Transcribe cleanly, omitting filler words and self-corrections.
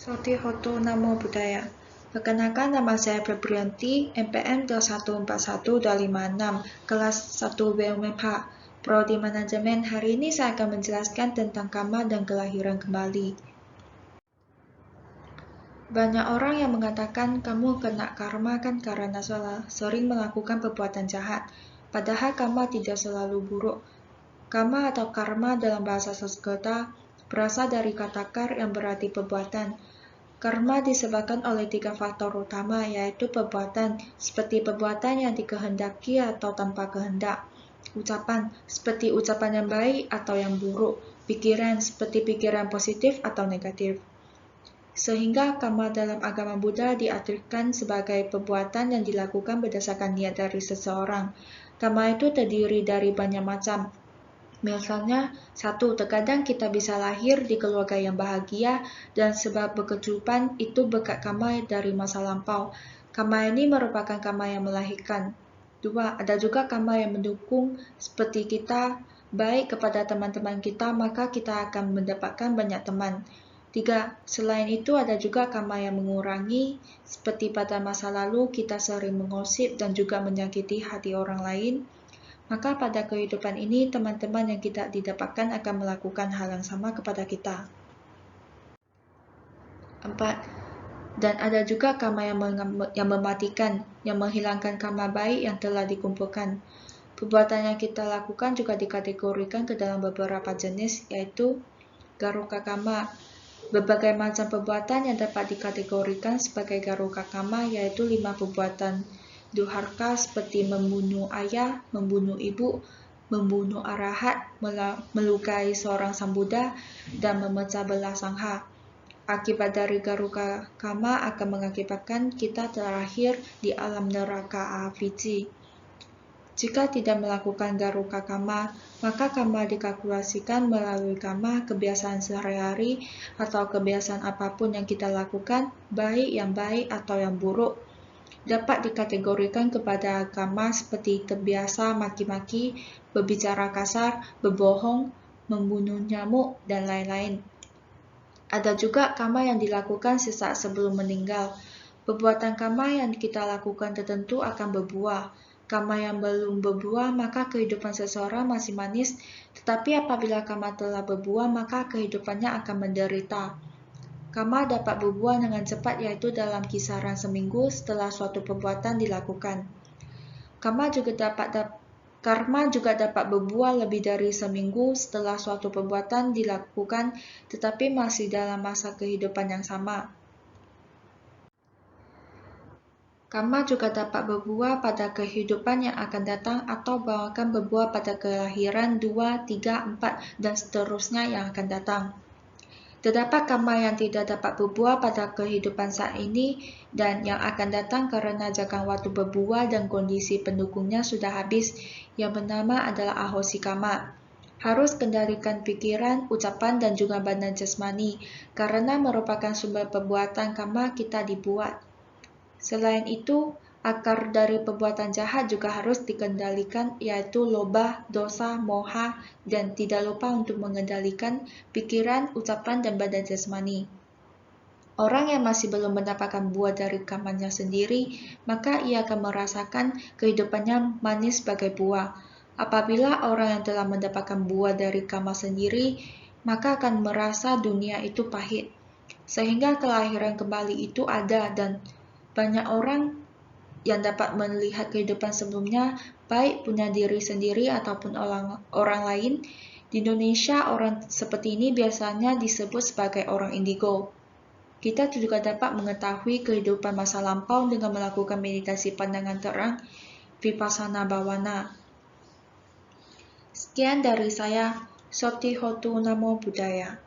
Sotihotu Namo Buddhaya. Perkenalkan, nama saya Febrianti, MPM 2141256, kelas 1B UMPH, Prodi Manajemen. Hari ini saya akan menjelaskan tentang karma dan kelahiran kembali. Banyak orang yang mengatakan kamu kena karma kan karena sering melakukan perbuatan jahat. Padahal karma tidak selalu buruk. Karma atau karma dalam bahasa Sanskerta berasal dari kata kar yang berarti perbuatan. Karma disebabkan oleh 3 faktor utama, yaitu perbuatan, seperti perbuatan yang dikehendaki atau tanpa kehendak. Ucapan, seperti ucapan yang baik atau yang buruk. Pikiran, seperti pikiran positif atau negatif. Sehingga karma dalam agama Buddha diartikan sebagai perbuatan yang dilakukan berdasarkan niat dari seseorang. Karma itu terdiri dari banyak macam. Misalnya, 1. Terkadang kita bisa lahir di keluarga yang bahagia dan sebab berkecupan itu berkat karma dari masa lampau. Karma ini merupakan karma yang melahirkan. 2. Ada juga karma yang mendukung, seperti kita baik kepada teman-teman kita, maka kita akan mendapatkan banyak teman. 3. Selain itu ada juga karma yang mengurangi, seperti pada masa lalu kita sering menggosip dan juga menyakiti hati orang lain. Maka pada kehidupan ini, teman-teman yang kita didapatkan akan melakukan hal yang sama kepada kita. 4. Dan ada juga karma yang mematikan, yang menghilangkan karma baik yang telah dikumpulkan. Perbuatan yang kita lakukan juga dikategorikan ke dalam beberapa jenis, yaitu garuka karma. Berbagai macam perbuatan yang dapat dikategorikan sebagai garuka karma, yaitu 5 perbuatan durhaka seperti membunuh ayah, membunuh ibu, membunuh arahat, melukai seorang sang Buddha, dan memecah belah sangha. Akibat dari garuka karma akan mengakibatkan kita terlahir di alam neraka avijji. Jika tidak melakukan garuka karma, maka karma dikalkulasikan melalui karma kebiasaan sehari-hari atau kebiasaan apapun yang kita lakukan, baik yang baik atau yang buruk. Dapat dikategorikan kepada karma seperti terbiasa maki-maki, berbicara kasar, berbohong, membunuh nyamuk, dan lain-lain. Ada juga karma yang dilakukan sesaat sebelum meninggal. Perbuatan karma yang kita lakukan tertentu akan berbuah. Karma yang belum berbuah, maka kehidupan seseorang masih manis, tetapi apabila karma telah berbuah, maka kehidupannya akan menderita. Karma dapat berbuah dengan cepat, yaitu dalam kisaran seminggu setelah suatu perbuatan dilakukan. Karma juga dapat berbuah lebih dari seminggu setelah suatu perbuatan dilakukan, tetapi masih dalam masa kehidupan yang sama. Karma juga dapat berbuah pada kehidupan yang akan datang atau bahkan berbuah pada kelahiran 2, 3, 4, dan seterusnya yang akan datang. Terdapat karma yang tidak dapat berbuah pada kehidupan saat ini dan yang akan datang karena jangka waktu berbuah dan kondisi pendukungnya sudah habis, yang bernama adalah ahosi karma. Harus kendalikan pikiran, ucapan, dan juga badan jasmani, karena merupakan sumber perbuatan karma kita dibuat. Selain itu, akar dari perbuatan jahat juga harus dikendalikan, yaitu loba, dosa, moha, dan tidak lupa untuk mengendalikan pikiran, ucapan, dan badan jasmani. Orang yang masih belum mendapatkan buah dari karmanya sendiri, maka ia akan merasakan kehidupannya manis sebagai buah. Apabila orang yang telah mendapatkan buah dari karma sendiri, maka akan merasa dunia itu pahit. Sehingga kelahiran kembali itu ada, dan banyak orang yang dapat melihat kehidupan sebelumnya, baik punya diri sendiri ataupun orang lain. Di Indonesia, orang seperti ini biasanya disebut sebagai orang indigo. Kita juga dapat mengetahui kehidupan masa lampau dengan melakukan meditasi pandangan terang, Vipassana Bhavana. Sekian dari saya, Sotihotu Namo Buddhaya.